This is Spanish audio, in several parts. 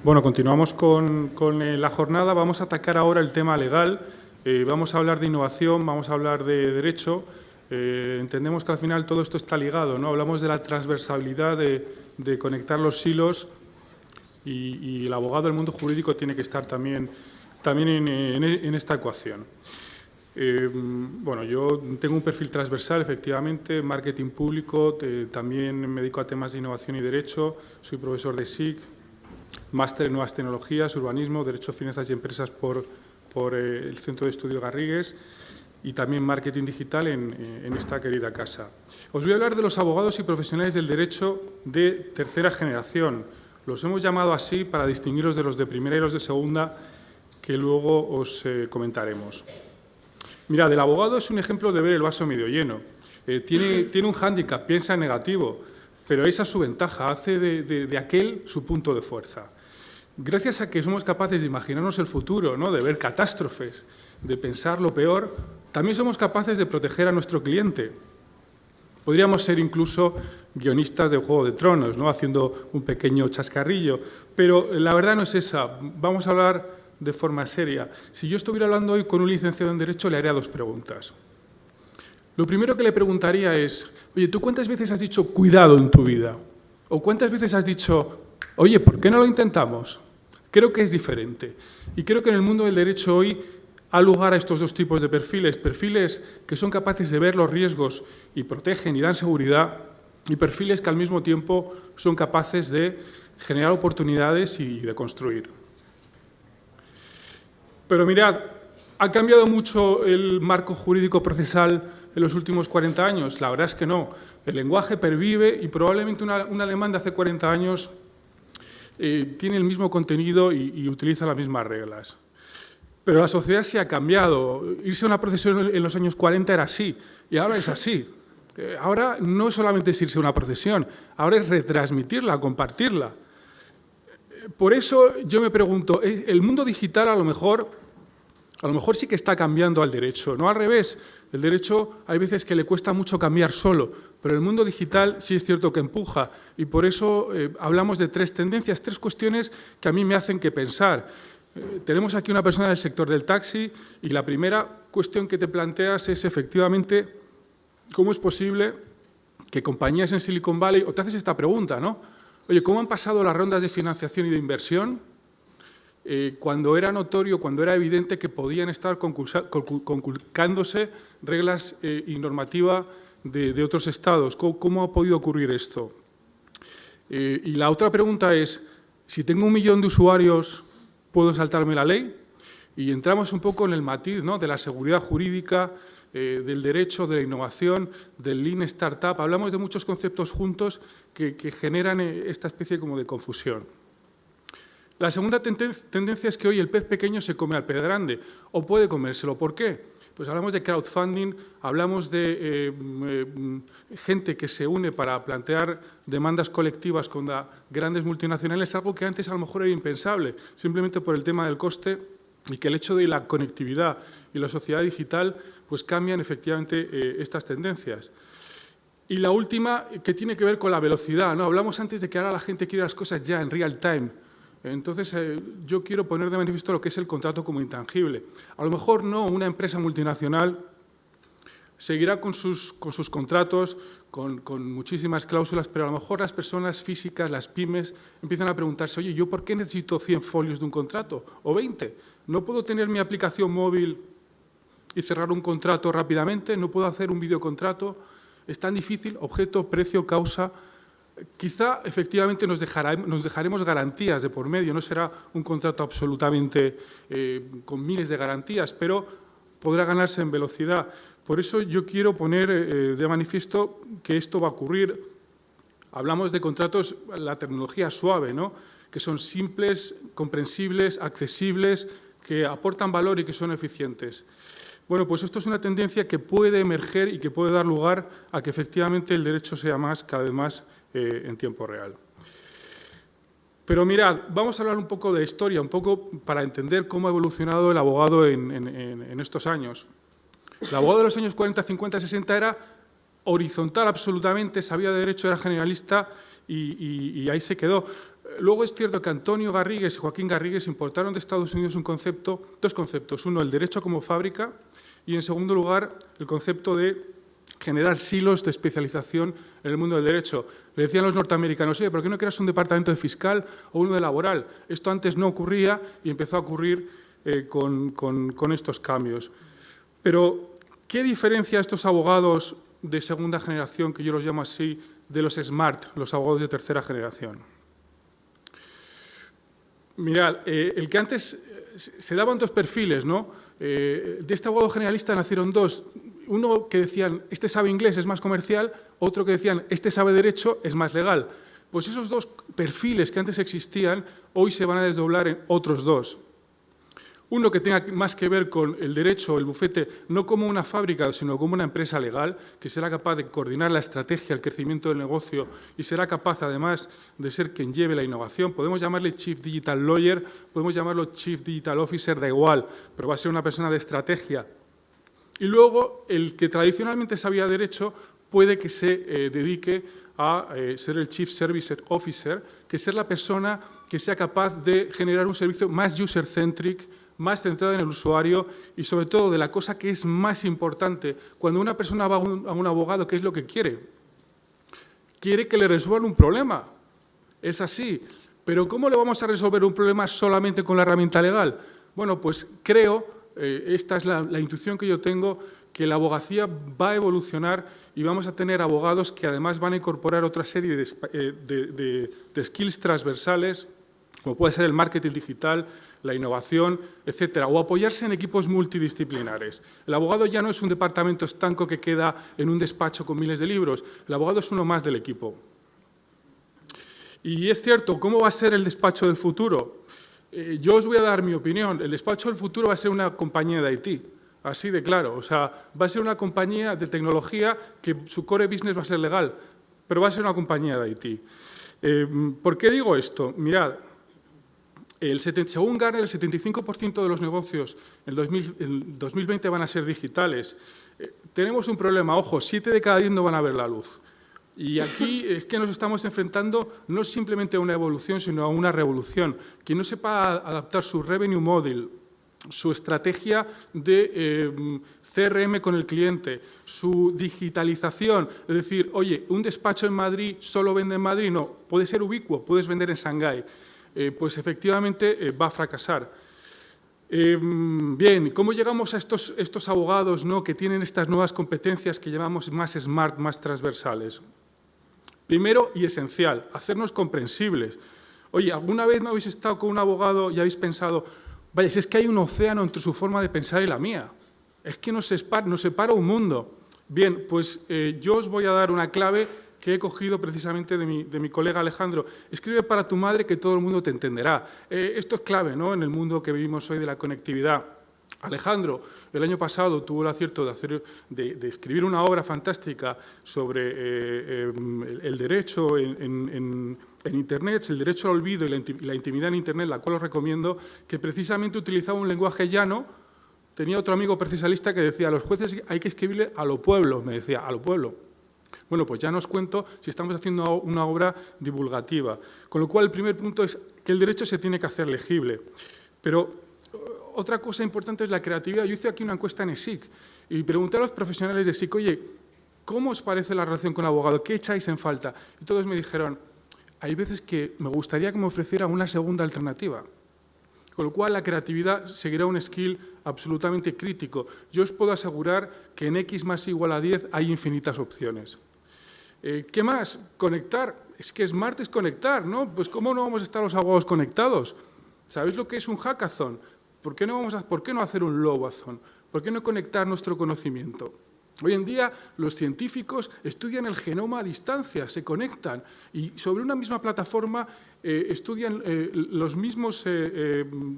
Bueno, continuamos con la jornada. Vamos a atacar ahora el tema legal. Vamos a hablar de innovación, vamos a hablar de derecho. Entendemos que al final todo esto está ligado, ¿no? Hablamos de la transversalidad, de conectar los hilos y el abogado del mundo jurídico tiene que estar también en esta ecuación. Bueno, yo tengo un perfil transversal, efectivamente, marketing público, también me dedico a temas de innovación y derecho, soy profesor de SIC, máster en nuevas tecnologías, urbanismo, derecho, finanzas y empresas por el Centro de Estudio Garrigues y también marketing digital en esta querida casa. Os voy a hablar de los abogados y profesionales del derecho de tercera generación. Los hemos llamado así para distinguirlos de los de primera y los de segunda, que luego os comentaremos. Mirad, el abogado es un ejemplo de ver el vaso medio lleno. Tiene un hándicap, piensa en negativo, pero esa es su ventaja, hace de aquel su punto de fuerza. Gracias a que somos capaces de imaginarnos el futuro, ¿no? De ver catástrofes, de pensar lo peor, también somos capaces de proteger a nuestro cliente. Podríamos ser incluso guionistas de Juego de Tronos, ¿no? Haciendo un pequeño chascarrillo, pero la verdad no es esa. Vamos a hablar de forma seria. Si yo estuviera hablando hoy con un licenciado en Derecho, le haría dos preguntas. Lo primero que le preguntaría es, oye, ¿tú cuántas veces has dicho cuidado en tu vida? ¿O cuántas veces has dicho, oye, ¿por qué no lo intentamos? Creo que es diferente. Y creo que en el mundo del derecho hoy ha lugar a estos dos tipos de perfiles. Perfiles que son capaces de ver los riesgos y protegen y dan seguridad, y perfiles que al mismo tiempo son capaces de generar oportunidades y de construir. Pero mirad, ¿ha cambiado mucho el marco jurídico procesal en los últimos 40 años? La verdad es que no. El lenguaje pervive y probablemente un alemán de hace 40 años tiene el mismo contenido y utiliza las mismas reglas. Pero la sociedad sí ha cambiado. Irse a una procesión en los años 40 era así y ahora es así. Ahora no solamente es irse a una procesión, ahora es retransmitirla, compartirla. Por eso yo me pregunto, ¿el mundo digital a lo mejor sí que está cambiando al derecho? No al revés. El derecho hay veces que le cuesta mucho cambiar solo, pero el mundo digital sí es cierto que empuja y por eso hablamos de tres tendencias, tres cuestiones que a mí me hacen que pensar. Tenemos aquí una persona del sector del taxi y la primera cuestión que te planteas es efectivamente cómo es posible que compañías en Silicon Valley, o te haces esta pregunta, ¿no? Oye, ¿cómo han pasado las rondas de financiación y de inversión cuando era notorio, cuando era evidente que podían estar conculcándose reglas y normativa de otros estados? ¿Cómo ha podido ocurrir esto? Y la otra pregunta es, si tengo 1 millón de usuarios, ¿puedo saltarme la ley? Y entramos un poco en el matiz, ¿no? De la seguridad jurídica, del derecho, de la innovación, del Lean Startup. Hablamos de muchos conceptos juntos que generan esta especie como de confusión. La segunda tendencia es que hoy el pez pequeño se come al pez grande, o puede comérselo. ¿Por qué? Pues hablamos de crowdfunding, hablamos de gente que se une para plantear demandas colectivas contra grandes multinacionales, algo que antes a lo mejor era impensable, simplemente por el tema del coste y que el hecho de la conectividad y la sociedad digital pues cambian efectivamente estas tendencias. Y la última, que tiene que ver con la velocidad, ¿no? Hablamos antes de que ahora la gente quiere las cosas ya en real time. Entonces, yo quiero poner de manifiesto lo que es el contrato como intangible. A lo mejor no una empresa multinacional seguirá con sus contratos, con muchísimas cláusulas, pero a lo mejor las personas físicas, las pymes, empiezan a preguntarse, oye, ¿yo por qué necesito 100 folios de un contrato? ¿O 20? ¿No puedo tener mi aplicación móvil y cerrar un contrato rápidamente? ¿No puedo hacer un videocontrato? ¿Es tan difícil? Objeto, precio, causa. Quizá efectivamente nos dejaremos garantías de por medio, no será un contrato absolutamente con miles de garantías, pero podrá ganarse en velocidad. Por eso yo quiero poner de manifiesto que esto va a ocurrir. Hablamos de contratos, la tecnología suave, ¿no? Que son simples, comprensibles, accesibles, que aportan valor y que son eficientes. Bueno, pues esto es una tendencia que puede emerger y que puede dar lugar a que efectivamente el derecho sea cada vez más en tiempo real. Pero mirad, vamos a hablar un poco de historia, un poco para entender cómo ha evolucionado el abogado en estos años. El abogado de los años 40, 50, 60 era horizontal absolutamente, sabía de derecho, era generalista y ahí se quedó. Luego es cierto que Antonio Garrigues y Joaquín Garrigues importaron de Estados Unidos dos conceptos. Uno, el derecho como fábrica, y en segundo lugar, el concepto de generar silos de especialización en el mundo del derecho. Le decían los norteamericanos, oye, ¿por qué no creas un departamento de fiscal o uno de laboral? Esto antes no ocurría y empezó a ocurrir con estos cambios. Pero, ¿qué diferencia a estos abogados de segunda generación, que yo los llamo así, de los SMART, los abogados de tercera generación? Mirad, el que antes se daban dos perfiles, ¿no? De este abogado generalista nacieron dos. Uno que decían, este sabe inglés, es más comercial, otro que decían, este sabe derecho, es más legal. Pues esos dos perfiles que antes existían, hoy se van a desdoblar en otros dos. Uno que tenga más que ver con el derecho, el bufete, no como una fábrica, sino como una empresa legal, que será capaz de coordinar la estrategia, el crecimiento del negocio y será capaz, además, de ser quien lleve la innovación. Podemos llamarle Chief Digital Lawyer, podemos llamarlo Chief Digital Officer, da igual, pero va a ser una persona de estrategia. Y luego, el que tradicionalmente sabía derecho puede que se dedique a ser el Chief Service Officer, que es ser la persona que sea capaz de generar un servicio más user-centric, más centrado en el usuario y, sobre todo, de la cosa que es más importante. Cuando una persona va a un abogado, ¿qué es lo que quiere? Quiere que le resuelvan un problema. Es así. Pero ¿cómo le vamos a resolver un problema solamente con la herramienta legal? Bueno, pues creo, esta es la intuición que yo tengo, que la abogacía va a evolucionar y vamos a tener abogados que además van a incorporar otra serie de skills transversales, como puede ser el marketing digital, la innovación, etcétera, o apoyarse en equipos multidisciplinares. El abogado ya no es un departamento estanco que queda en un despacho con miles de libros, el abogado es uno más del equipo. Y es cierto, ¿cómo va a ser el despacho del futuro? Yo os voy a dar mi opinión, el despacho del futuro va a ser una compañía de IT, así de claro, o sea, va a ser una compañía de tecnología que su core business va a ser legal, pero va a ser una compañía de IT. ¿Por qué digo esto? Mirad, según Gartner, el 75% de los negocios en 2020 van a ser digitales. Tenemos un problema, ojo, 7 de cada 10 no van a ver la luz. Y aquí es que nos estamos enfrentando no simplemente a una evolución, sino a una revolución. Quien no sepa adaptar su revenue model, su estrategia de CRM con el cliente, su digitalización, es decir, oye, un despacho en Madrid solo vende en Madrid, no, puede ser ubicuo, puedes vender en Shanghái. Pues efectivamente va a fracasar. Bien, ¿cómo llegamos a estos abogados, ¿no?, que tienen estas nuevas competencias que llamamos más smart, más transversales? Primero y esencial, hacernos comprensibles. Oye, ¿alguna vez no habéis estado con un abogado y habéis pensado, vaya, si es que hay un océano entre su forma de pensar y la mía? Es que nos separa un mundo. Bien, pues yo os voy a dar una clave que he cogido precisamente de mi colega Alejandro. Escribe para tu madre que todo el mundo te entenderá. Esto es clave, ¿no?, en el mundo que vivimos hoy de la conectividad. Alejandro, el año pasado tuvo el acierto de escribir una obra fantástica sobre el derecho en Internet, el derecho al olvido y la intimidad en Internet, la cual os recomiendo, que precisamente utilizaba un lenguaje llano. Tenía otro amigo procesalista que decía, a los jueces hay que escribirle a lo pueblo, me decía, a lo pueblo. Bueno, pues ya no os cuento si estamos haciendo una obra divulgativa. Con lo cual, el primer punto es que el derecho se tiene que hacer legible. Pero otra cosa importante es la creatividad. Yo hice aquí una encuesta en ESIC y pregunté a los profesionales de ESIC, oye, ¿cómo os parece la relación con el abogado? ¿Qué echáis en falta? Y todos me dijeron, hay veces que me gustaría que me ofreciera una segunda alternativa. Con lo cual, la creatividad seguirá un skill absolutamente crítico. Yo os puedo asegurar que en X más igual a 10 hay infinitas opciones. ¿Qué más? Conectar. Es que Smart es conectar, ¿no? Pues ¿cómo no vamos a estar los abogados conectados? ¿Sabéis lo que es un hackathon? ¿Por qué no hacer un lowathon? ¿Por qué no conectar nuestro conocimiento? Hoy en día los científicos estudian el genoma a distancia, se conectan y sobre una misma plataforma estudian los mismos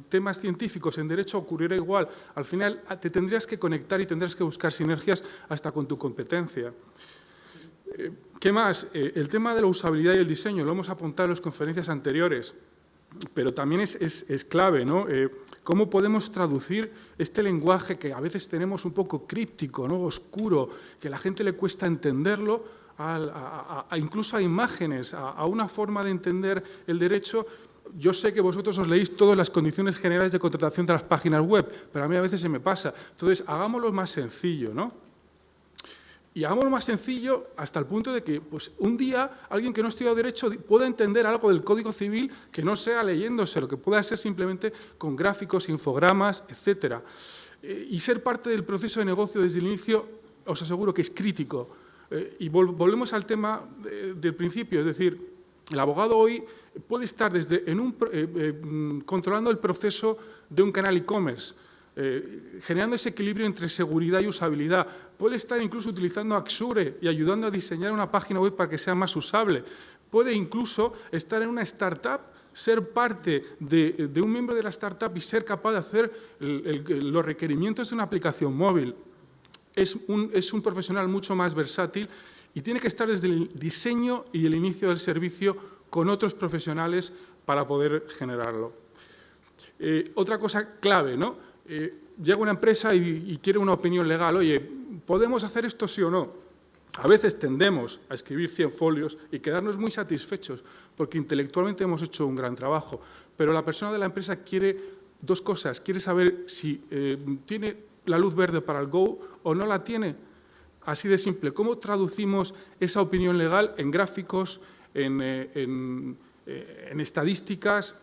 temas científicos. En derecho ocurrirá igual. Al final te tendrías que conectar y tendrás que buscar sinergias hasta con tu competencia. ¿Qué más? El tema de la usabilidad y el diseño, lo hemos apuntado en las conferencias anteriores, pero también es clave, ¿no? ¿Cómo podemos traducir este lenguaje que a veces tenemos un poco críptico, ¿no?, oscuro, que a la gente le cuesta entenderlo, incluso a imágenes, a una forma de entender el derecho. Yo sé que vosotros os leéis todas las condiciones generales de contratación de las páginas web, pero a mí a veces se me pasa. Entonces, hagámoslo más sencillo, ¿no? Y hagámoslo más sencillo hasta el punto de que pues, un día alguien que no ha estudiado Derecho pueda entender algo del Código Civil que no sea leyéndose, lo que pueda ser simplemente con gráficos, infogramas, etc. Y ser parte del proceso de negocio desde el inicio, os aseguro que es crítico. Y volvemos al tema del principio, es decir, el abogado hoy puede estar controlando el proceso de un canal e-commerce, generando ese equilibrio entre seguridad y usabilidad. Puede estar incluso utilizando Axure y ayudando a diseñar una página web para que sea más usable. Puede incluso estar en una startup, ser parte de un miembro de la startup y ser capaz de hacer los requerimientos de una aplicación móvil. Es un profesional mucho más versátil y tiene que estar desde el diseño y el inicio del servicio con otros profesionales para poder generarlo. Otra cosa clave, ¿no? Llega una empresa y quiere una opinión legal. Oye, ¿podemos hacer esto sí o no? A veces tendemos a escribir 100 folios y quedarnos muy satisfechos porque intelectualmente hemos hecho un gran trabajo, pero la persona de la empresa quiere dos cosas. Quiere saber si tiene la luz verde para el go o no la tiene. Así de simple. ¿Cómo traducimos esa opinión legal en gráficos, en estadísticas?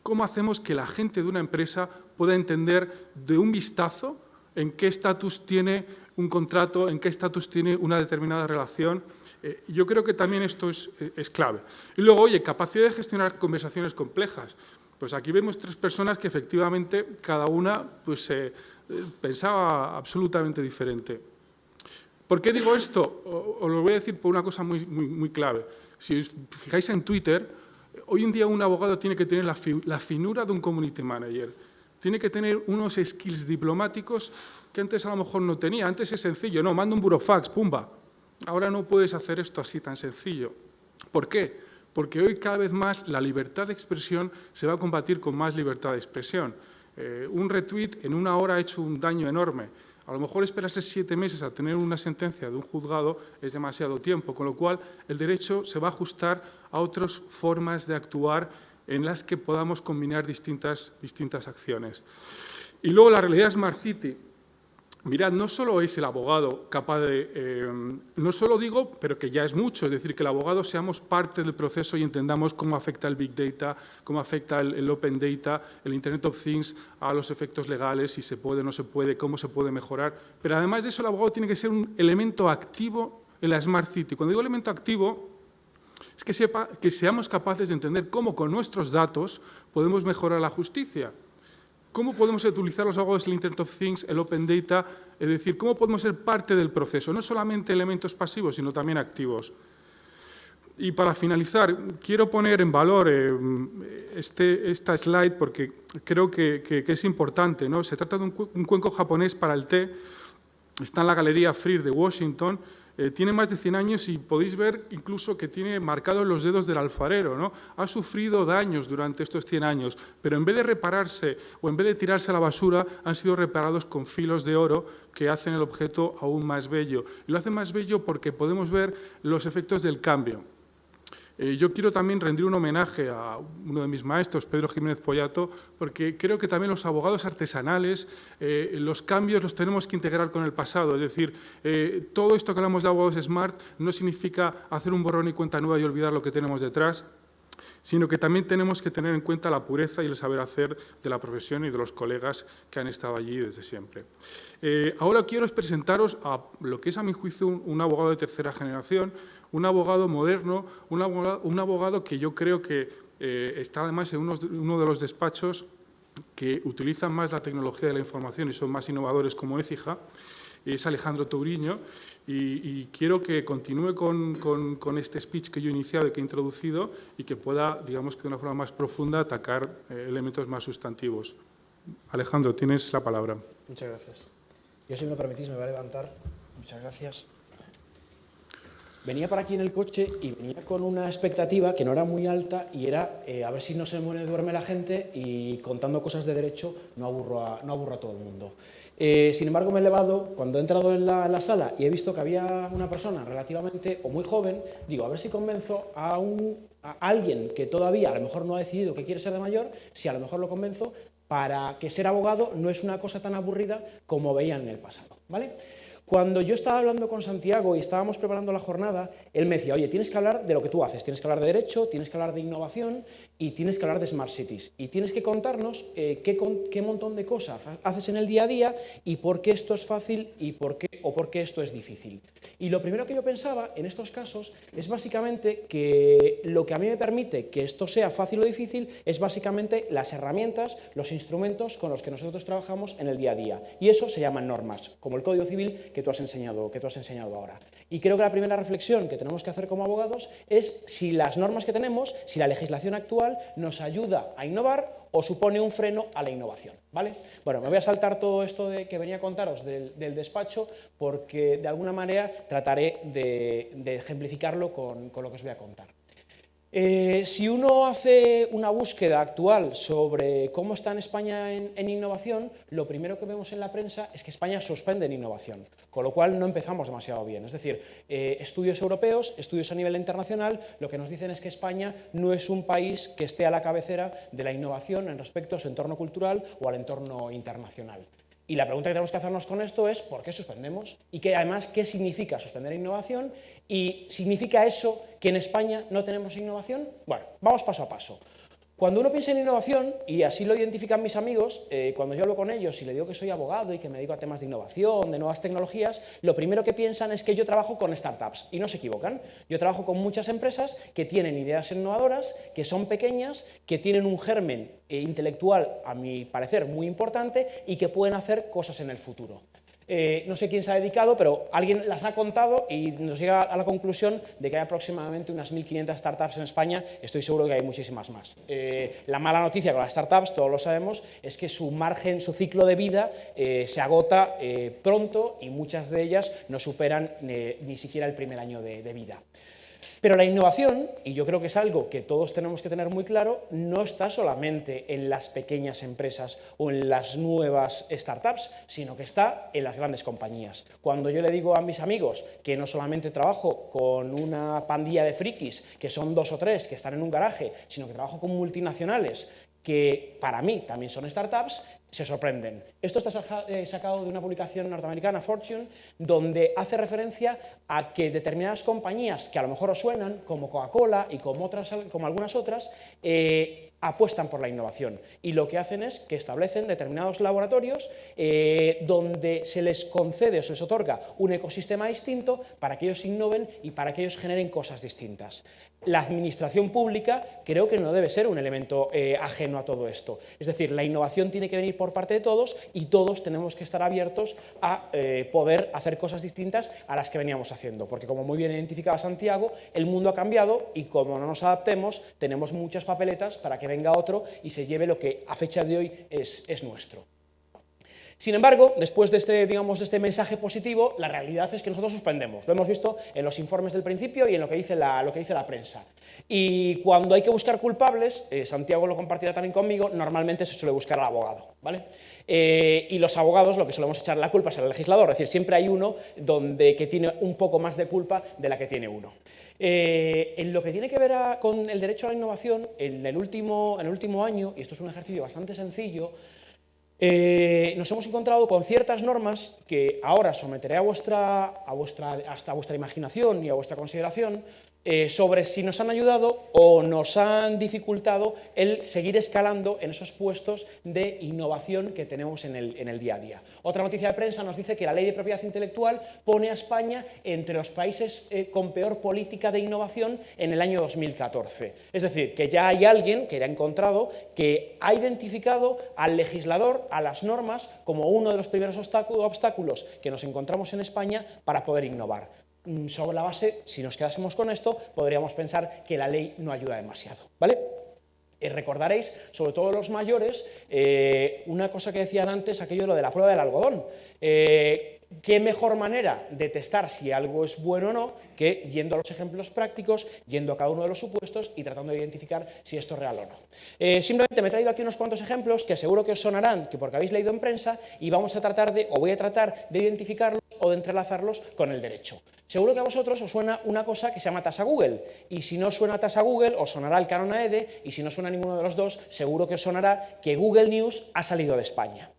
¿Cómo hacemos que la gente de una empresa pueda entender de un vistazo en qué estatus tiene un contrato, en qué estatus tiene una determinada relación? Yo creo que también esto es clave. Y luego, oye, capacidad de gestionar conversaciones complejas. Pues aquí vemos 3 personas que efectivamente cada una pues, pensaba absolutamente diferente. ¿Por qué digo esto? Os lo voy a decir por una cosa muy clave. Si os fijáis en Twitter, hoy en día un abogado tiene que tener la finura de un community manager. Tiene que tener unos skills diplomáticos que antes a lo mejor no tenía. Antes es sencillo, no, manda un burofax, pumba. Ahora no puedes hacer esto así tan sencillo. ¿Por qué? Porque hoy cada vez más la libertad de expresión se va a combatir con más libertad de expresión. Un retweet en 1 hora ha hecho un daño enorme. A lo mejor esperarse 7 meses a tener una sentencia de un juzgado es demasiado tiempo, con lo cual el derecho se va a ajustar a otras formas de actuar en las que podamos combinar distintas acciones. Y luego la realidad Smart City. Mirad, no solo es el abogado capaz de, no solo digo, pero que ya es mucho, es decir, que el abogado seamos parte del proceso y entendamos cómo afecta el Big Data, cómo afecta el Open Data, el Internet of Things a los efectos legales, si se puede o no se puede, cómo se puede mejorar. Pero además de eso, el abogado tiene que ser un elemento activo en la Smart City. Cuando digo elemento activo, es que seamos capaces de entender cómo con nuestros datos podemos mejorar la justicia. ¿Cómo podemos utilizar los abogados el Internet of Things, el Open Data? Es decir, ¿cómo podemos ser parte del proceso? No solamente elementos pasivos, sino también activos. Y para finalizar, quiero poner en valor esta slide porque creo que es importante, ¿no? Se trata de un cuenco japonés para el té. Está en la Galería Freer de Washington. Tiene más de 100 años y podéis ver incluso que tiene marcados los dedos del alfarero, ¿no? Ha sufrido daños durante estos 100 años, pero en vez de repararse o en vez de tirarse a la basura, han sido reparados con filos de oro que hacen el objeto aún más bello. Y lo hacen más bello porque podemos ver los efectos del cambio. Yo quiero también rendir un homenaje a uno de mis maestros, Pedro Jiménez Pollato, porque creo que también los abogados artesanales, los cambios los tenemos que integrar con el pasado. Es decir, todo esto que hablamos de abogados smart no significa hacer un borrón y cuenta nueva y olvidar lo que tenemos detrás, sino que también tenemos que tener en cuenta la pureza y el saber hacer de la profesión y de los colegas que han estado allí desde siempre. Ahora quiero presentaros a lo que es, a mi juicio, un abogado de tercera generación, un abogado moderno, un abogado que yo creo que está además en uno de los despachos que utilizan más la tecnología de la información y son más innovadores como Écija, es Alejandro Touriño, y quiero que continúe con este speech que yo he iniciado y que he introducido y que pueda, digamos que de una forma más profunda, atacar elementos más sustantivos. Alejandro, tienes la palabra. Muchas gracias. Yo, si me lo permitís, me voy a levantar. Muchas gracias. Venía para aquí en el coche y venía con una expectativa que no era muy alta y era a ver si no se duerme la gente y contando cosas de derecho no aburro a todo el mundo. Sin embargo, me he elevado, cuando he entrado en la sala y he visto que había una persona relativamente o muy joven, digo, a ver si convenzo a alguien que todavía a lo mejor no ha decidido que quiere ser de mayor, si a lo mejor lo convenzo para que ser abogado no es una cosa tan aburrida como veían en el pasado, ¿vale? Cuando yo estaba hablando con Santiago y estábamos preparando la jornada, él me decía, oye, tienes que hablar de lo que tú haces, tienes que hablar de derecho, tienes que hablar de innovación y tienes que hablar de Smart Cities. Y tienes que contarnos qué montón de cosas haces en el día a día y por qué esto es fácil y por qué esto es difícil. Y lo primero que yo pensaba en estos casos es básicamente que lo que a mí me permite que esto sea fácil o difícil es básicamente las herramientas, los instrumentos con los que nosotros trabajamos en el día a día. Y eso se llaman normas, como el Código Civil que tú has enseñado ahora. Y creo que la primera reflexión que tenemos que hacer como abogados es si las normas que tenemos, si la legislación actual nos ayuda a innovar o supone un freno a la innovación, ¿vale? Bueno, me voy a saltar todo esto que venía a contaros del despacho porque de alguna manera trataré de ejemplificarlo con lo que os voy a contar. Si uno hace una búsqueda actual sobre cómo está en España en innovación, lo primero que vemos en la prensa es que España suspende en innovación, con lo cual no empezamos demasiado bien. Es decir, estudios europeos, estudios a nivel internacional, lo que nos dicen es que España no es un país que esté a la cabecera de la innovación en respecto a su entorno cultural o al entorno internacional. Y la pregunta que tenemos que hacernos con esto es ¿por qué suspendemos? Y además, ¿qué significa suspender innovación? ¿Y significa eso que en España no tenemos innovación? Bueno, vamos paso a paso. Cuando uno piensa en innovación, y así lo identifican mis amigos, cuando yo hablo con ellos y les digo que soy abogado y que me dedico a temas de innovación, de nuevas tecnologías, lo primero que piensan es que yo trabajo con startups, y no se equivocan. Yo trabajo con muchas empresas que tienen ideas innovadoras, que son pequeñas, que tienen un germen intelectual, a mi parecer, muy importante y que pueden hacer cosas en el futuro. No sé quién se ha dedicado, pero alguien las ha contado y nos llega a la conclusión de que hay aproximadamente unas 1.500 startups en España. Estoy seguro que hay muchísimas más. La mala noticia con las startups, todos lo sabemos, es que su margen, su ciclo de vida se agota pronto y muchas de ellas no superan ni siquiera el primer año de vida. Pero la innovación, y yo creo que es algo que todos tenemos que tener muy claro, no está solamente en las pequeñas empresas o en las nuevas startups, sino que está en las grandes compañías. Cuando yo le digo a mis amigos que no solamente trabajo con una pandilla de frikis, que son 2 o 3 que están en un garaje, sino que trabajo con multinacionales que para mí también son startups, se sorprenden. Esto está sacado de una publicación norteamericana, Fortune, donde hace referencia a que determinadas compañías, que a lo mejor os suenan, como Coca-Cola y como algunas otras, apuestan por la innovación. Y lo que hacen es que establecen determinados laboratorios donde se les concede o se les otorga un ecosistema distinto para que ellos innoven y para que ellos generen cosas distintas. La administración pública creo que no debe ser un elemento ajeno a todo esto. Es decir, la innovación tiene que venir por parte de todos y todos tenemos que estar abiertos a poder hacer cosas distintas a las que veníamos haciendo. Porque, como muy bien identificaba Santiago, el mundo ha cambiado y como no nos adaptemos, tenemos muchas papeletas para que venga otro y se lleve lo que a fecha de hoy es nuestro. Sin embargo, después de este mensaje positivo, la realidad es que nosotros suspendemos. Lo hemos visto en los informes del principio y en lo que dice la prensa. Y cuando hay que buscar culpables, Santiago lo compartirá también conmigo, normalmente se suele buscar al abogado, ¿vale? Y los abogados lo que solemos echar la culpa es al legislador, es decir, siempre hay uno que tiene un poco más de culpa de la que tiene uno. En lo que tiene que ver con el derecho a la innovación, en el último año, y esto es un ejercicio bastante sencillo, nos hemos encontrado con ciertas normas que ahora someteré hasta a vuestra imaginación y a vuestra consideración sobre si nos han ayudado o nos han dificultado el seguir escalando en esos puestos de innovación que tenemos en el día a día. Otra noticia de prensa nos dice que la Ley de Propiedad Intelectual pone a España entre los países con peor política de innovación en el año 2014. Es decir, que ya hay alguien que ha encontrado que ha identificado al legislador, a las normas, como uno de los primeros obstáculos que nos encontramos en España para poder innovar. Sobre la base, si nos quedásemos con esto, podríamos pensar que la ley no ayuda demasiado, ¿vale? Recordaréis, sobre todo los mayores, una cosa que decían antes, aquello de lo de la prueba del algodón. ¿Qué mejor manera de testar si algo es bueno o no que yendo a los ejemplos prácticos, yendo a cada uno de los supuestos y tratando de identificar si esto es real o no? Simplemente me he traído aquí unos cuantos ejemplos que seguro que os sonarán, que porque habéis leído en prensa, y vamos a tratar de, o voy a tratar de identificarlos o de entrelazarlos con el derecho. Seguro que a vosotros os suena una cosa que se llama tasa Google, y si no os suena tasa Google, os sonará el canon AEDE, y si no suena ninguno de los dos, seguro que os sonará que Google News ha salido de España.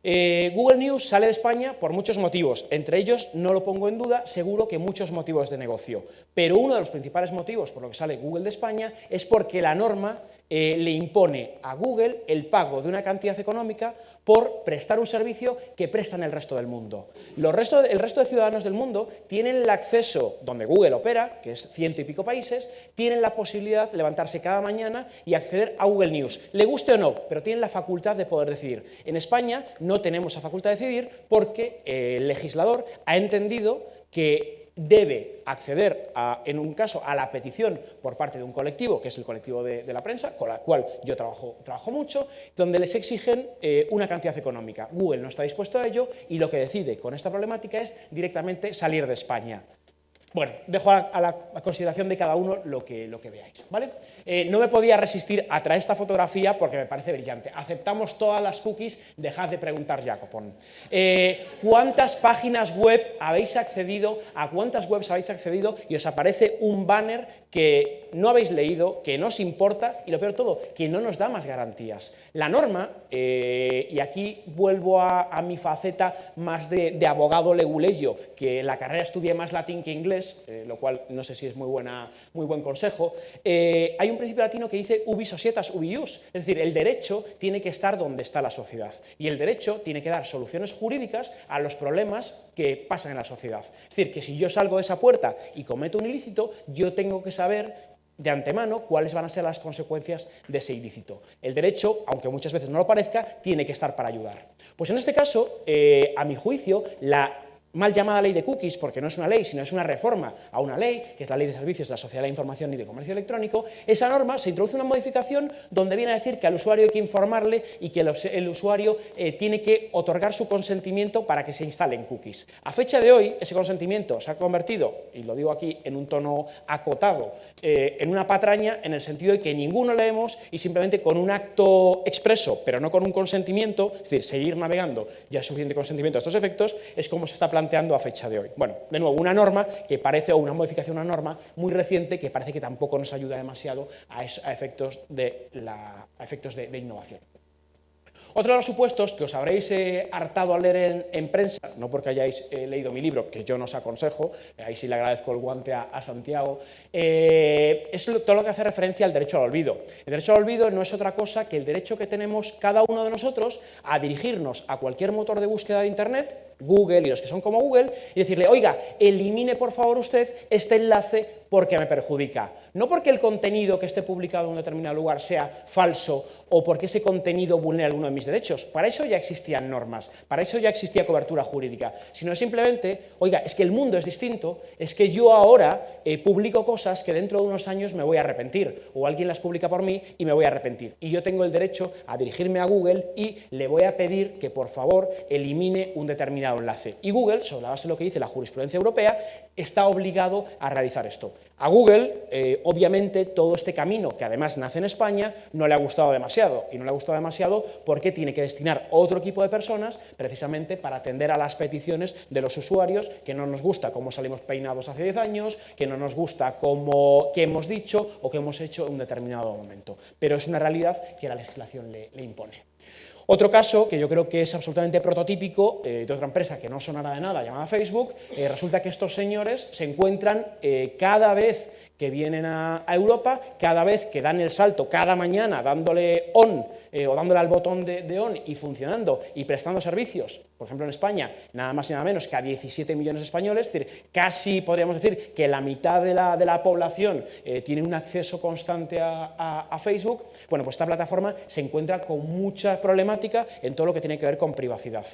Google News sale de España por muchos motivos, entre ellos, no lo pongo en duda, seguro que muchos motivos de negocio, pero uno de los principales motivos por lo que sale Google de España es porque la norma le impone a Google el pago de una cantidad económica por prestar un servicio que prestan el resto del mundo. El resto de ciudadanos del mundo tienen el acceso, donde Google opera, que es 100 y pico países, tienen la posibilidad de levantarse cada mañana y acceder a Google News. Le guste o no, pero tienen la facultad de poder decidir. En España no tenemos esa facultad de decidir porque el legislador ha entendido que debe acceder, en un caso, a la petición por parte de un colectivo, que es el colectivo de la prensa, con la cual yo trabajo mucho, donde les exigen una cantidad económica. Google no está dispuesto a ello y lo que decide con esta problemática es directamente salir de España. Bueno, dejo a la consideración de cada uno lo que veáis, ¿vale? No me podía resistir a traer esta fotografía porque me parece brillante. Aceptamos todas las cookies, dejad de preguntar, Jacopon. ¿Cuántas páginas web habéis accedido? ¿A cuántas webs habéis accedido? Y os aparece un banner que no habéis leído, que no os importa y lo peor de todo, que no nos da más garantías. La norma, y aquí vuelvo a mi faceta más de abogado leguleyo, que en la carrera estudié más latín que inglés, lo cual no sé si es muy buen consejo. Hay un principio latino que dice ubi societas ubi ius, es decir, el derecho tiene que estar donde está la sociedad y el derecho tiene que dar soluciones jurídicas a los problemas que pasan en la sociedad. Es decir, que si yo salgo de esa puerta y cometo un ilícito, yo tengo que saber de antemano cuáles van a ser las consecuencias de ese ilícito. El derecho, aunque muchas veces no lo parezca, tiene que estar para ayudar. Pues en este caso, a mi juicio, la mal llamada ley de cookies, porque no es una ley, sino es una reforma a una ley, que es la Ley de Servicios de la Sociedad de la Información y de Comercio Electrónico, esa norma se introduce una modificación donde viene a decir que al usuario hay que informarle y que el usuario tiene que otorgar su consentimiento para que se instalen cookies. A fecha de hoy, ese consentimiento se ha convertido, y lo digo aquí en un tono acotado, en una patraña en el sentido de que ninguno leemos y simplemente con un acto expreso, pero no con un consentimiento, es decir, seguir navegando ya es suficiente consentimiento a estos efectos, es como se está planteando a fecha de hoy. Bueno, de nuevo, una norma que parece, o una modificación a una norma muy reciente que parece que tampoco nos ayuda demasiado a efectos de innovación. Otro de los supuestos que os habréis hartado a leer en prensa, no porque hayáis leído mi libro, que yo no os aconsejo, ahí sí le agradezco el guante a Santiago, es todo lo que hace referencia al derecho al olvido. El derecho al olvido no es otra cosa que el derecho que tenemos cada uno de nosotros a dirigirnos a cualquier motor de búsqueda de Internet, Google y los que son como Google, y decirle, oiga, elimine por favor usted este enlace porque me perjudica. No porque el contenido que esté publicado en un determinado lugar sea falso o porque ese contenido vulnere alguno de mis derechos. Para eso ya existían normas, para eso ya existía cobertura jurídica, sino simplemente, oiga, es que el mundo es distinto, es que yo ahora publico cosas que dentro de unos años me voy a arrepentir, o alguien las publica por mí y me voy a arrepentir. Y yo tengo el derecho a dirigirme a Google y le voy a pedir que por favor elimine un determinado enlace. Y Google, sobre la base de lo que dice la jurisprudencia europea, está obligado a realizar esto. A Google, obviamente, todo este camino, que además nace en España, no le ha gustado demasiado. Y no le ha gustado demasiado porque tiene que destinar otro equipo de personas precisamente para atender a las peticiones de los usuarios, que no nos gusta cómo salimos peinados hace 10 años, que no nos gusta qué hemos dicho o qué hemos hecho en un determinado momento. Pero es una realidad que la legislación le impone. Otro caso, que yo creo que es absolutamente prototípico, de otra empresa que no sonará de nada, llamada Facebook, resulta que estos señores se encuentran cada vez que vienen a Europa, cada vez que dan el salto, cada mañana dándole on o dándole al botón de on y funcionando y prestando servicios, por ejemplo en España, nada más y nada menos que a 17 millones de españoles, es decir, casi podríamos decir que la mitad de la población tiene un acceso constante a Facebook. Bueno, pues esta plataforma se encuentra con mucha problemática en todo lo que tiene que ver con privacidad.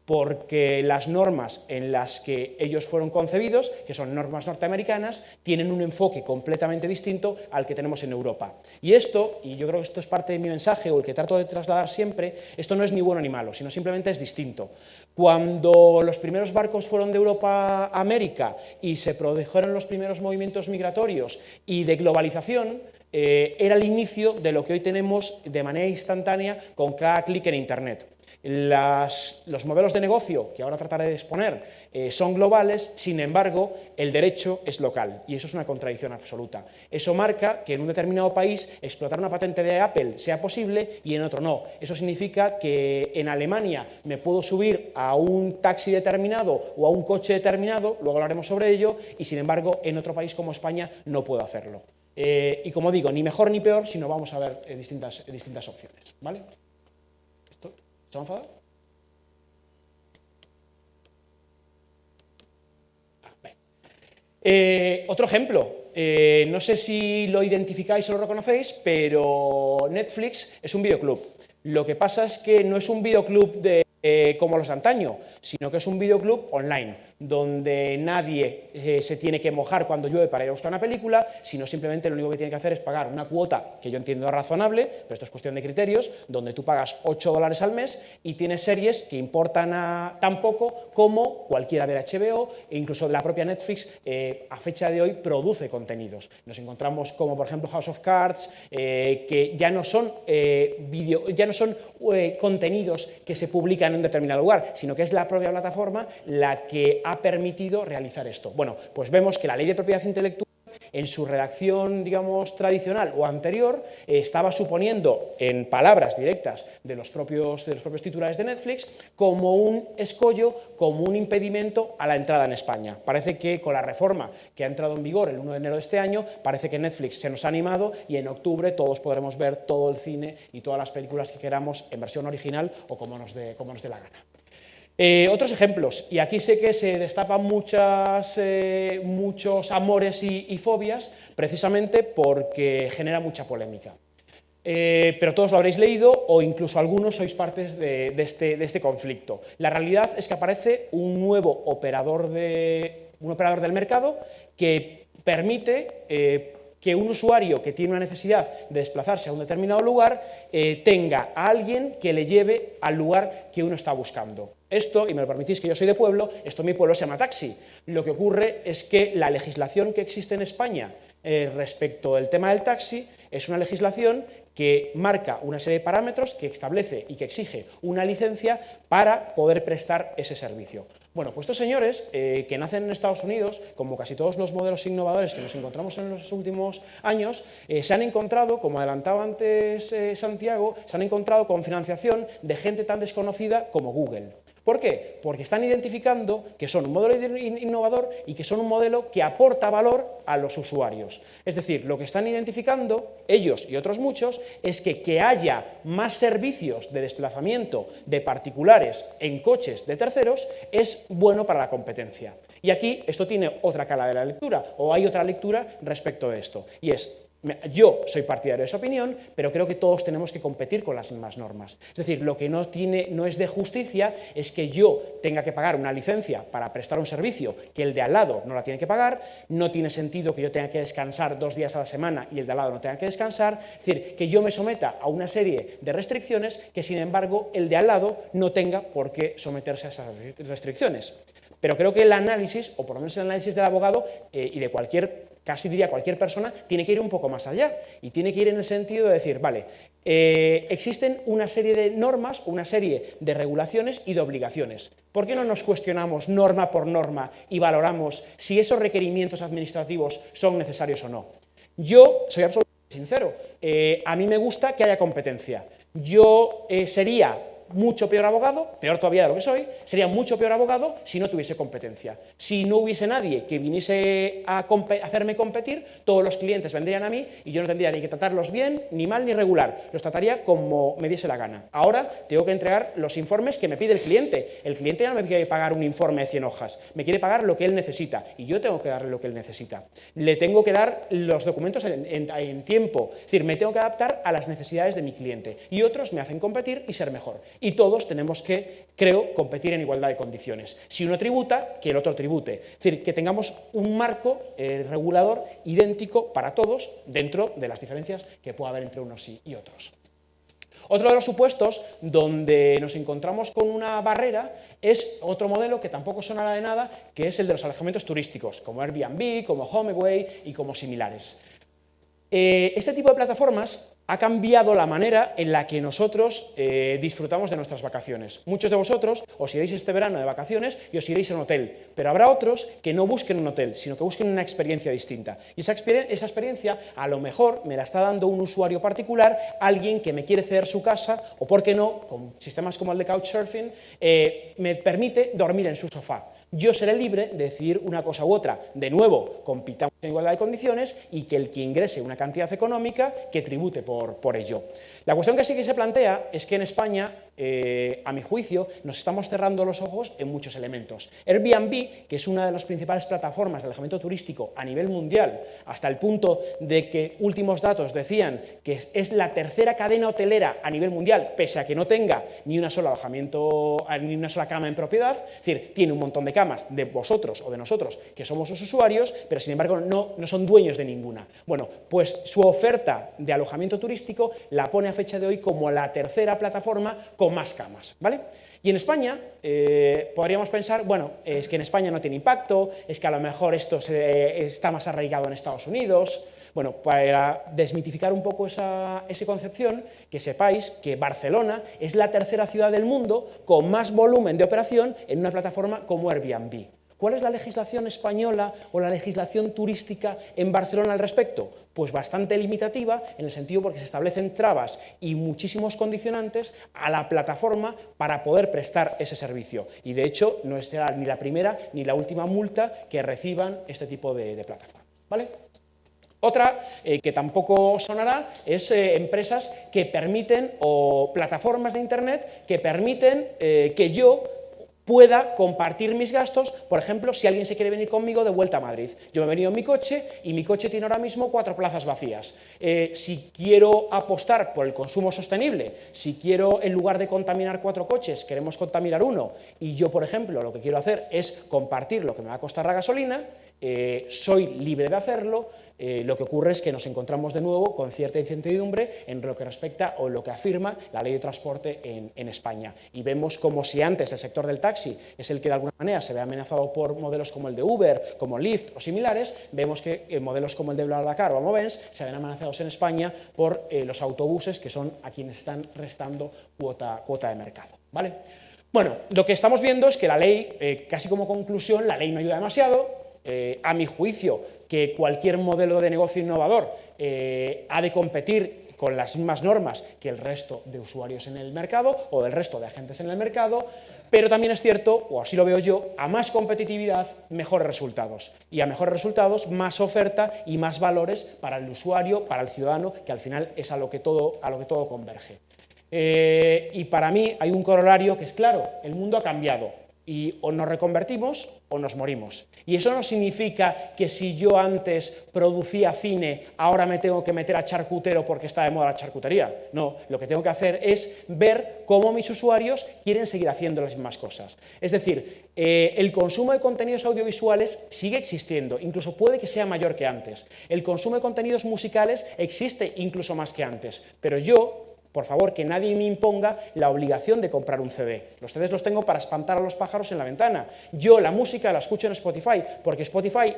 porque las normas en las que ellos fueron concebidos, que son normas norteamericanas, tienen un enfoque completamente distinto al que tenemos en Europa. Y esto, y yo creo que esto es parte de mi mensaje, o el que trato de trasladar siempre, esto no es ni bueno ni malo, sino simplemente es distinto. Cuando los primeros barcos fueron de Europa a América y se produjeron los primeros movimientos migratorios y de globalización, era el inicio de lo que hoy tenemos de manera instantánea con cada clic en Internet. Los modelos de negocio, que ahora trataré de exponer, son globales, sin embargo, el derecho es local, y eso es una contradicción absoluta. Eso marca que en un determinado país explotar una patente de Apple sea posible y en otro no. Eso significa que en Alemania me puedo subir a un taxi determinado o a un coche determinado, luego hablaremos sobre ello, y sin embargo, en otro país como España no puedo hacerlo. Y como digo, ni mejor ni peor, sino vamos a ver distintas opciones, ¿vale? ¿Se va a enfadar? Otro ejemplo, no sé si lo identificáis o lo reconocéis, pero Netflix es un videoclub. Lo que pasa es que no es un videoclub como los de antaño, sino que es un videoclub online, donde nadie se tiene que mojar cuando llueve para ir a buscar una película, sino simplemente lo único que tiene que hacer es pagar una cuota, que yo entiendo razonable, pero esto es cuestión de criterios, donde tú pagas $8 al mes y tienes series que importan tan poco como cualquiera de la HBO e incluso de la propia Netflix, a fecha de hoy produce contenidos. Nos encontramos como, por ejemplo, House of Cards, que ya no son, contenidos que se publican en un determinado lugar, sino que es la propia plataforma la que ha permitido realizar esto. Bueno, pues vemos que la ley de propiedad intelectual, en su redacción, digamos, tradicional o anterior, estaba suponiendo, en palabras directas de los propios titulares de Netflix, como un escollo, como un impedimento a la entrada en España. Parece que con la reforma que ha entrado en vigor el 1 de enero de este año, parece que Netflix se nos ha animado y en octubre todos podremos ver todo el cine y todas las películas que queramos en versión original o como nos dé la gana. Otros ejemplos, y aquí sé que se destapan muchos amores y fobias, precisamente porque genera mucha polémica. Pero todos lo habréis leído o incluso algunos sois partes de este conflicto. La realidad es que aparece un nuevo operador del mercado que permite que un usuario que tiene una necesidad de desplazarse a un determinado lugar tenga a alguien que le lleve al lugar que uno está buscando. Esto, y me lo permitís que yo soy de pueblo, esto en mi pueblo se llama taxi. Lo que ocurre es que la legislación que existe en España respecto del tema del taxi es una legislación que marca una serie de parámetros, que establece y que exige una licencia para poder prestar ese servicio. Bueno, pues estos señores que nacen en Estados Unidos, como casi todos los modelos innovadores que nos encontramos en los últimos años, se han encontrado, como adelantaba antes Santiago, se han encontrado con financiación de gente tan desconocida como Google. ¿Por qué? Porque están identificando que son un modelo innovador y que son un modelo que aporta valor a los usuarios. Es decir, lo que están identificando, ellos y otros muchos, es que haya más servicios de desplazamiento de particulares en coches de terceros es bueno para la competencia. Y aquí esto tiene otra cara de la lectura, o hay otra lectura respecto de esto, y es: yo soy partidario de esa opinión, pero creo que todos tenemos que competir con las mismas normas. Es decir, lo que no es de justicia es que yo tenga que pagar una licencia para prestar un servicio que el de al lado no la tiene que pagar, no tiene sentido que yo tenga que descansar 2 días a la semana y el de al lado no tenga que descansar, es decir, que yo me someta a una serie de restricciones que, sin embargo, el de al lado no tenga por qué someterse a esas restricciones. Pero creo que el análisis, o por lo menos el análisis del abogado y de casi diría cualquier persona, tiene que ir un poco más allá y tiene que ir en el sentido de decir, vale, existen una serie de normas, una serie de regulaciones y de obligaciones. ¿Por qué no nos cuestionamos norma por norma y valoramos si esos requerimientos administrativos son necesarios o no? Yo soy absolutamente sincero, a mí me gusta que haya competencia. Yo sería mucho peor abogado, peor todavía de lo que soy, sería mucho peor abogado si no tuviese competencia. Si no hubiese nadie que viniese a hacerme competir, todos los clientes vendrían a mí y yo no tendría ni que tratarlos bien, ni mal, ni regular. Los trataría como me diese la gana. Ahora tengo que entregar los informes que me pide el cliente. El cliente ya no me quiere pagar un informe de 100 hojas, me quiere pagar lo que él necesita y yo tengo que darle lo que él necesita. Le tengo que dar los documentos en tiempo, es decir, me tengo que adaptar a las necesidades de mi cliente y otros me hacen competir y ser mejor. y todos tenemos que, creo, competir en igualdad de condiciones. Si uno tributa, que el otro tribute. Es decir, que tengamos un marco regulador idéntico para todos dentro de las diferencias que pueda haber entre unos y otros. Otro de los supuestos donde nos encontramos con una barrera es otro modelo que tampoco sonará de nada, que es el de los alojamientos turísticos, como Airbnb, como HomeAway y como similares. Este tipo de plataformas ha cambiado la manera en la que nosotros disfrutamos de nuestras vacaciones. Muchos de vosotros os iréis este verano de vacaciones y os iréis a un hotel, pero habrá otros que no busquen un hotel, sino que busquen una experiencia distinta. Y esa experiencia a lo mejor me la está dando un usuario particular, alguien que me quiere ceder su casa, o por qué no, con sistemas como el de Couchsurfing, me permite dormir en su sofá. Yo seré libre de decidir una cosa u otra. De nuevo, compitamos en igualdad de condiciones y que el que ingrese una cantidad económica que tribute por ello. La cuestión que sí que se plantea es que en España, a mi juicio, nos estamos cerrando los ojos en muchos elementos. Airbnb, que es una de las principales plataformas de alojamiento turístico a nivel mundial, hasta el punto de que últimos datos decían que es la tercera cadena hotelera a nivel mundial, pese a que no tenga ni una sola alojamiento, ni una sola cama en propiedad, es decir, tiene un montón de camas de vosotros o de nosotros que somos sus usuarios, pero sin embargo no son dueños de ninguna. Bueno, pues su oferta de alojamiento turístico la pone a fecha de hoy como la tercera plataforma con más camas, ¿vale? Y en España podríamos pensar, bueno, es que en España no tiene impacto, es que a lo mejor esto está más arraigado en Estados Unidos. Bueno, para desmitificar un poco esa concepción, que sepáis que Barcelona es la tercera ciudad del mundo con más volumen de operación en una plataforma como Airbnb. ¿Cuál es la legislación española o la legislación turística en Barcelona al respecto? Pues bastante limitativa, en el sentido porque se establecen trabas y muchísimos condicionantes a la plataforma para poder prestar ese servicio. Y de hecho, no será ni la primera ni la última multa que reciban este tipo de plataformas, ¿vale? Otra que tampoco sonará es empresas que permiten, o plataformas de Internet que permiten que yo pueda compartir mis gastos, por ejemplo, si alguien se quiere venir conmigo de vuelta a Madrid. Yo me he venido en mi coche y mi coche tiene ahora mismo 4 plazas vacías. Si quiero apostar por el consumo sostenible, si quiero, en lugar de contaminar 4 coches, queremos contaminar 1, y yo, por ejemplo, lo que quiero hacer es compartir lo que me va a costar la gasolina, soy libre de hacerlo. Lo que ocurre es que nos encontramos de nuevo con cierta incertidumbre en lo que respecta o lo que afirma la ley de transporte en España. Y vemos como si antes el sector del taxi es el que de alguna manera se ve amenazado por modelos como el de Uber, como Lyft o similares, vemos que modelos como el de BlaBlaCar o Movens se ven amenazados en España por los autobuses, que son a quienes están restando cuota de mercado, ¿vale? Bueno, lo que estamos viendo es que la ley, casi como conclusión, la ley no ayuda demasiado. A mi juicio, que cualquier modelo de negocio innovador ha de competir con las mismas normas que el resto de usuarios en el mercado o del resto de agentes en el mercado, pero también es cierto, o así lo veo yo, a más competitividad, mejores resultados, y a mejores resultados, más oferta y más valores para el usuario, para el ciudadano, que al final es a lo que todo converge. Y para mí hay un corolario que es claro: el mundo ha cambiado. Y o nos reconvertimos o nos morimos. Y eso no significa que si yo antes producía cine, ahora me tengo que meter a charcutero porque está de moda la charcutería. No, lo que tengo que hacer es ver cómo mis usuarios quieren seguir haciendo las mismas cosas. Es decir, el consumo de contenidos audiovisuales sigue existiendo, incluso puede que sea mayor que antes. El consumo de contenidos musicales existe incluso más que antes, pero yo, por favor, que nadie me imponga la obligación de comprar un CD. Los CDs los tengo para espantar a los pájaros en la ventana. Yo la música la escucho en Spotify, porque Spotify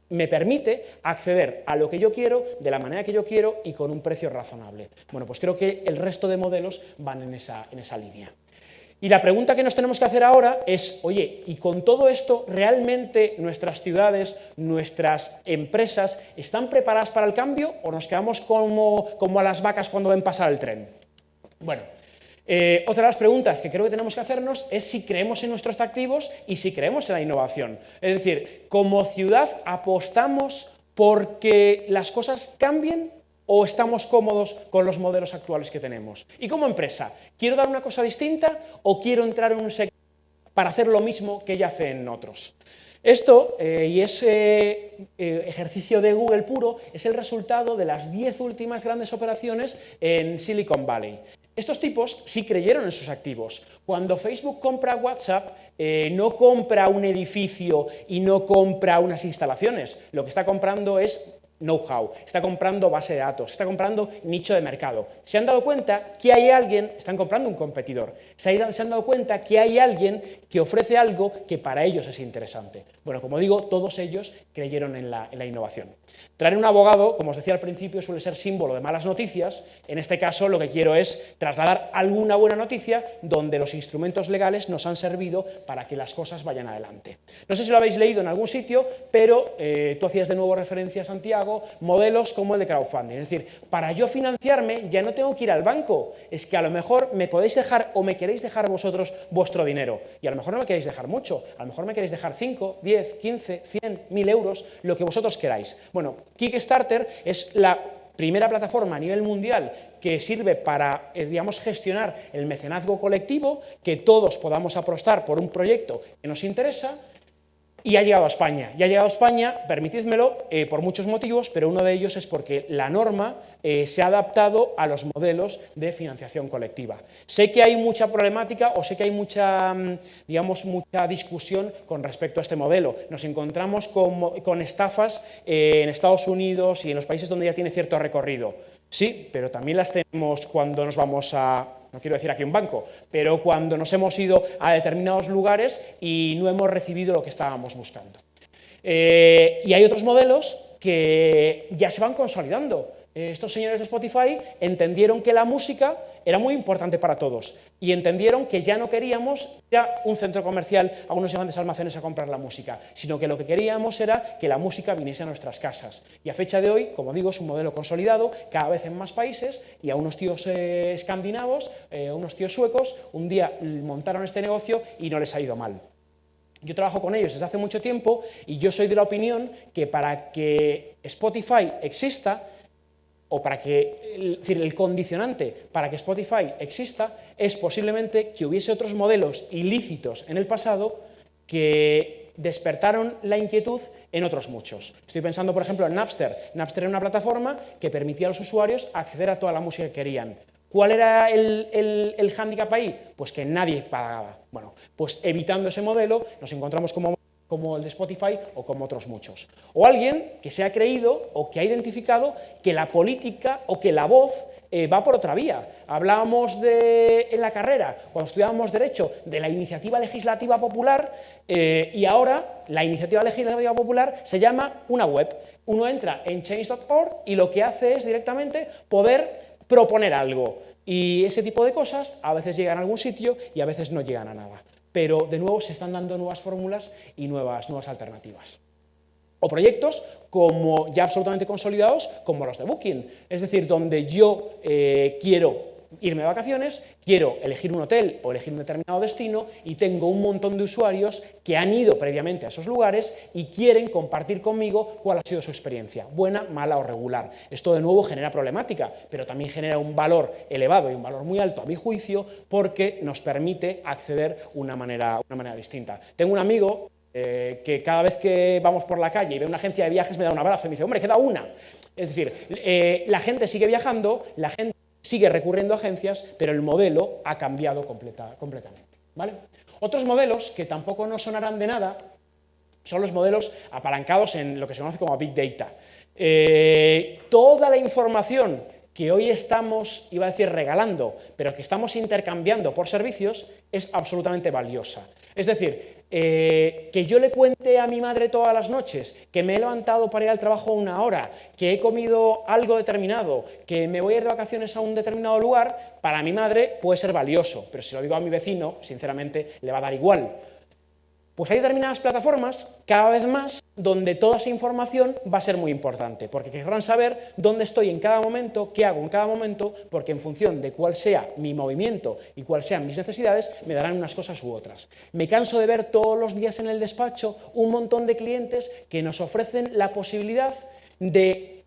me permite acceder a lo que yo quiero, de la manera que yo quiero y con un precio razonable. Bueno, pues creo que el resto de modelos van en esa línea. Y la pregunta que nos tenemos que hacer ahora es, oye, ¿y con todo esto realmente nuestras ciudades, nuestras empresas están preparadas para el cambio o nos quedamos como a las vacas cuando ven pasar el tren? Bueno, otra de las preguntas que creo que tenemos que hacernos es si creemos en nuestros activos y si creemos en la innovación. Es decir, ¿como ciudad apostamos porque las cosas cambien o estamos cómodos con los modelos actuales que tenemos? Y como empresa, ¿quiero dar una cosa distinta o quiero entrar en un sector para hacer lo mismo que ya hacen otros? Esto, y ese ejercicio de Google puro, es el resultado de las 10 últimas grandes operaciones en Silicon Valley. Estos tipos sí creyeron en sus activos. Cuando Facebook compra WhatsApp, no compra un edificio y no compra unas instalaciones. Lo que está comprando es know-how, está comprando base de datos, está comprando nicho de mercado. Se han dado cuenta que hay alguien, están comprando un competidor, se han dado cuenta que hay alguien que ofrece algo que para ellos es interesante. Bueno, como digo, todos ellos creyeron en la innovación. Traer un abogado, como os decía al principio, suele ser símbolo de malas noticias. En este caso, lo que quiero es trasladar alguna buena noticia donde los instrumentos legales nos han servido para que las cosas vayan adelante. No sé si lo habéis leído en algún sitio, pero tú hacías de nuevo referencia, Santiago, modelos como el de crowdfunding. Es decir, para yo financiarme ya no tengo que ir al banco, es que a lo mejor me podéis dejar o me queréis dejar vosotros vuestro dinero. Y a lo mejor no me queréis dejar mucho, a lo mejor me queréis dejar 5, 10, 15, 100, 1000 euros, lo que vosotros queráis. Bueno, Kickstarter es la primera plataforma a nivel mundial que sirve para, digamos, gestionar el mecenazgo colectivo, que todos podamos apostar por un proyecto que nos interesa. Y ha llegado a España. Y ha llegado a España, permitidmelo, por muchos motivos, pero uno de ellos es porque la norma se ha adaptado a los modelos de financiación colectiva. Sé que hay mucha problemática o sé que hay mucha, digamos, mucha discusión con respecto a este modelo. Nos encontramos con estafas en Estados Unidos y en los países donde ya tiene cierto recorrido. Sí, pero también las tenemos cuando nos vamos a, no quiero decir aquí un banco, pero cuando nos hemos ido a determinados lugares y no hemos recibido lo que estábamos buscando. Y hay otros modelos que ya se van consolidando. Estos señores de Spotify entendieron que la música era muy importante para todos y entendieron que ya no queríamos ir a un centro comercial, a unos grandes almacenes a comprar la música, sino que lo que queríamos era que la música viniese a nuestras casas. Y a fecha de hoy, como digo, es un modelo consolidado cada vez en más países y a unos tíos escandinavos, unos tíos suecos, un día montaron este negocio y no les ha ido mal. Yo trabajo con ellos desde hace mucho tiempo y yo soy de la opinión que para que Spotify exista, o para que, es decir, el condicionante para que Spotify exista es posiblemente que hubiese otros modelos ilícitos en el pasado que despertaron la inquietud en otros muchos. Estoy pensando, por ejemplo, en Napster. Napster era una plataforma que permitía a los usuarios acceder a toda la música que querían. ¿Cuál era el hándicap ahí? Pues que nadie pagaba. Bueno, pues evitando ese modelo nos encontramos como el de Spotify o como otros muchos. O alguien que se ha creído o que ha identificado que la política o que la voz va por otra vía. Hablábamos en la carrera, cuando estudiábamos Derecho, de la iniciativa legislativa popular y ahora la iniciativa legislativa popular se llama una web. Uno entra en change.org y lo que hace es directamente poder proponer algo. Y ese tipo de cosas a veces llegan a algún sitio y a veces no llegan a nada. Pero, de nuevo, se están dando nuevas fórmulas y nuevas alternativas. O proyectos como ya absolutamente consolidados, como los de Booking. Es decir, donde yo quiero irme de vacaciones, quiero elegir un hotel o elegir un determinado destino y tengo un montón de usuarios que han ido previamente a esos lugares y quieren compartir conmigo cuál ha sido su experiencia, buena, mala o regular. Esto de nuevo genera problemática, pero también genera un valor elevado y un valor muy alto a mi juicio porque nos permite acceder de una manera distinta. Tengo un amigo que cada vez que vamos por la calle y ve una agencia de viajes me da un abrazo y me dice, hombre, queda una. Es decir, la gente sigue viajando, la gente sigue recurriendo a agencias, pero el modelo ha cambiado completamente, ¿vale? Otros modelos que tampoco nos sonarán de nada son los modelos apalancados en lo que se conoce como Big Data. Toda la información que hoy estamos, iba a decir regalando, pero que estamos intercambiando por servicios es absolutamente valiosa. Es decir, que yo le cuente a mi madre todas las noches que me he levantado para ir al trabajo 1 hora, que he comido algo determinado, que me voy a ir de vacaciones a un determinado lugar, para mi madre puede ser valioso, pero si lo digo a mi vecino, sinceramente, le va a dar igual. Pues hay determinadas plataformas, cada vez más, donde toda esa información va a ser muy importante, porque querrán saber dónde estoy en cada momento, qué hago en cada momento, porque en función de cuál sea mi movimiento y cuáles sean mis necesidades, me darán unas cosas u otras. Me canso de ver todos los días en el despacho un montón de clientes que nos ofrecen la posibilidad de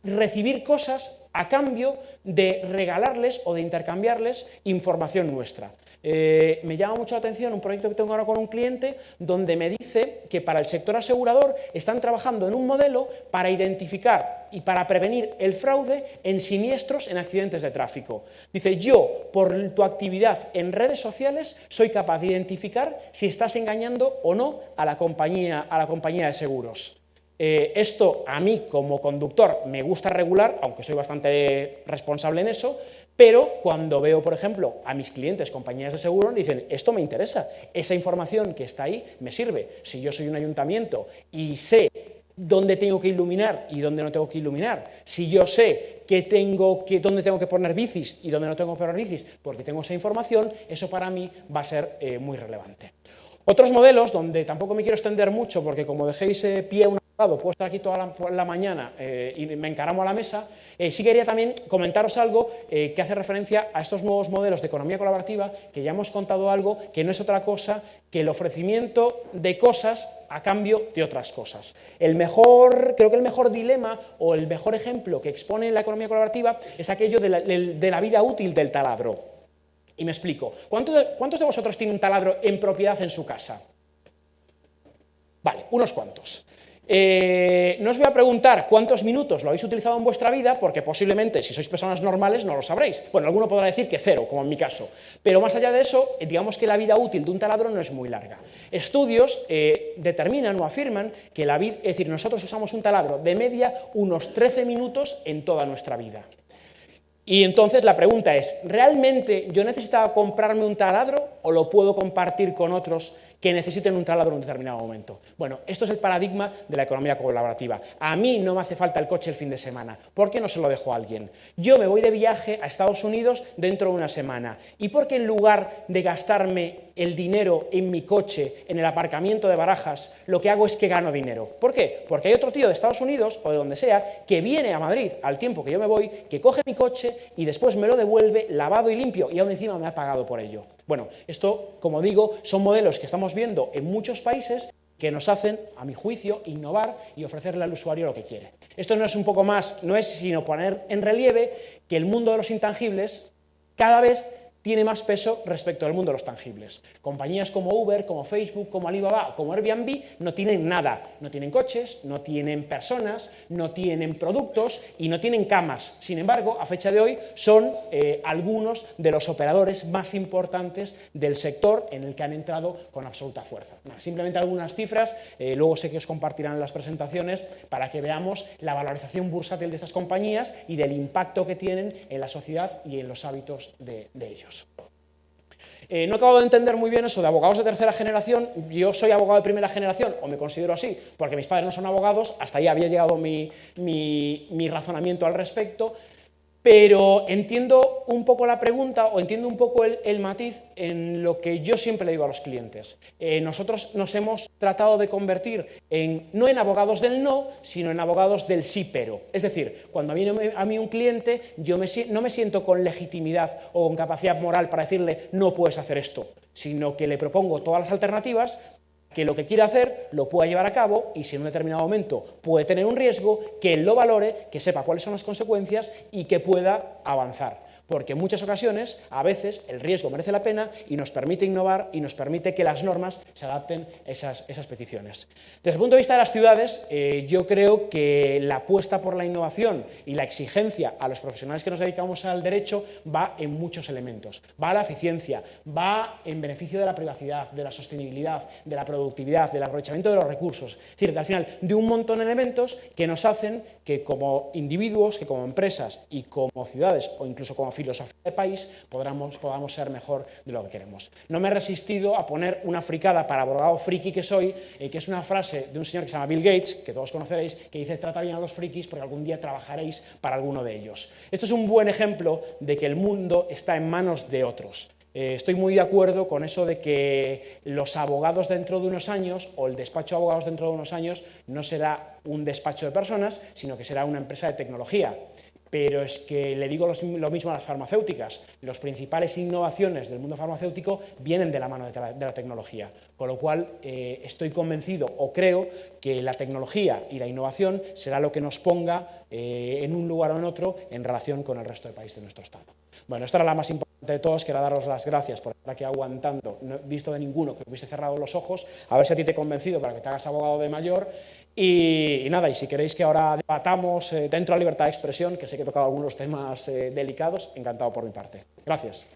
recibir cosas a cambio de regalarles o de intercambiarles información nuestra. Me llama mucho la atención un proyecto que tengo ahora con un cliente donde me dice que para el sector asegurador están trabajando en un modelo para identificar y para prevenir el fraude en siniestros, en accidentes de tráfico. Dice, yo, por tu actividad en redes sociales, soy capaz de identificar si estás engañando o no a la compañía de seguros. Esto a mí, como conductor, me gusta regular, aunque soy bastante responsable en eso, pero cuando veo, por ejemplo, a mis clientes, compañías de seguro, dicen, esto me interesa, esa información que está ahí me sirve. Si yo soy un ayuntamiento y sé dónde tengo que iluminar y dónde no tengo que iluminar, si yo sé dónde tengo que poner bicis y dónde no tengo que poner bicis, porque tengo esa información, eso para mí va a ser muy relevante. Otros modelos, donde tampoco me quiero extender mucho, porque como dejéis pie a un abogado, puedo estar aquí toda la mañana y me encaramo a la mesa, sí quería también comentaros algo que hace referencia a estos nuevos modelos de economía colaborativa, que ya hemos contado algo, que no es otra cosa que el ofrecimiento de cosas a cambio de otras cosas. Creo que el mejor dilema o el mejor ejemplo que expone la economía colaborativa es aquello de la vida útil del taladro. Y me explico. ¿Cuántos de vosotros tienen un taladro en propiedad en su casa? Vale, unos cuantos. No os voy a preguntar cuántos minutos lo habéis utilizado en vuestra vida, porque posiblemente, si sois personas normales, no lo sabréis. Bueno, alguno podrá decir que 0, como en mi caso. Pero más allá de eso, digamos que la vida útil de un taladro no es muy larga. Estudios determinan o afirman que es decir, nosotros usamos un taladro de media unos 13 minutos en toda nuestra vida. Y entonces la pregunta es, ¿realmente yo necesitaba comprarme un taladro o lo puedo compartir con otros que necesiten un taladro en un determinado momento? Bueno, esto es el paradigma de la economía colaborativa. A mí no me hace falta el coche el fin de semana. ¿Por qué no se lo dejo a alguien? Yo me voy de viaje a Estados Unidos dentro de una semana. ¿Y por qué en lugar de gastarme el dinero en mi coche, en el aparcamiento de Barajas, lo que hago es que gano dinero? ¿Por qué? Porque hay otro tío de Estados Unidos o de donde sea que viene a Madrid al tiempo que yo me voy, que coge mi coche y después me lo devuelve lavado y limpio y aún encima me ha pagado por ello. Bueno, esto, como digo, son modelos que estamos viendo en muchos países que nos hacen, a mi juicio, innovar y ofrecerle al usuario lo que quiere. Esto no es sino poner en relieve que el mundo de los intangibles cada vez tiene más peso respecto al mundo de los tangibles. Compañías como Uber, como Facebook, como Alibaba, como Airbnb no tienen nada. No tienen coches, no tienen personas, no tienen productos y no tienen camas. Sin embargo, a fecha de hoy son algunos de los operadores más importantes del sector en el que han entrado con absoluta fuerza. Simplemente algunas cifras, luego sé que os compartirán en las presentaciones para que veamos la valorización bursátil de estas compañías y del impacto que tienen en la sociedad y en los hábitos de ellos. No acabo de entender muy bien eso de abogados de tercera generación. Yo soy abogado de primera generación, o me considero así, porque mis padres no son abogados, hasta ahí había llegado mi razonamiento al respecto, pero entiendo un poco la pregunta o entiendo un poco el matiz en lo que yo siempre le digo a los clientes. Nosotros nos hemos tratado de convertir no en abogados del no, sino en abogados del sí pero. Es decir, cuando viene a mí un cliente, yo no me siento con legitimidad o con capacidad moral para decirle no puedes hacer esto, sino que le propongo todas las alternativas, que lo que quiera hacer lo pueda llevar a cabo y si en un determinado momento puede tener un riesgo, que él lo valore, que sepa cuáles son las consecuencias y que pueda avanzar. Porque en muchas ocasiones, a veces, el riesgo merece la pena y nos permite innovar y nos permite que las normas se adapten a esas peticiones. Desde el punto de vista de las ciudades, yo creo que la apuesta por la innovación y la exigencia a los profesionales que nos dedicamos al derecho va en muchos elementos. Va a la eficiencia, va en beneficio de la privacidad, de la sostenibilidad, de la productividad, del aprovechamiento de los recursos. Es decir, que al final, de un montón de elementos que nos hacen que como individuos, que como empresas y como ciudades o incluso como filosofía de país podamos ser mejor de lo que queremos. No me he resistido a poner una fricada para abogado friki que soy, que es una frase de un señor que se llama Bill Gates, que todos conoceréis, que dice trata bien a los frikis porque algún día trabajaréis para alguno de ellos. Esto es un buen ejemplo de que el mundo está en manos de otros. Estoy muy de acuerdo con eso de que los abogados dentro de unos años o el despacho de abogados dentro de unos años no será un despacho de personas, sino que será una empresa de tecnología. Pero es que le digo lo mismo a las farmacéuticas. Las principales innovaciones del mundo farmacéutico vienen de la mano de la tecnología, con lo cual estoy convencido o creo que la tecnología y la innovación será lo que nos ponga en un lugar o en otro en relación con el resto del país de nuestro Estado. Bueno, esta era la más importante de todos. Quiero daros las gracias por estar aquí aguantando. No he visto de ninguno que hubiese cerrado los ojos. A ver si a ti te he convencido para que te hagas abogado de mayor. Y nada, y si queréis que ahora debatamos dentro de la libertad de expresión, que sé que he tocado algunos temas delicados, encantado por mi parte. Gracias.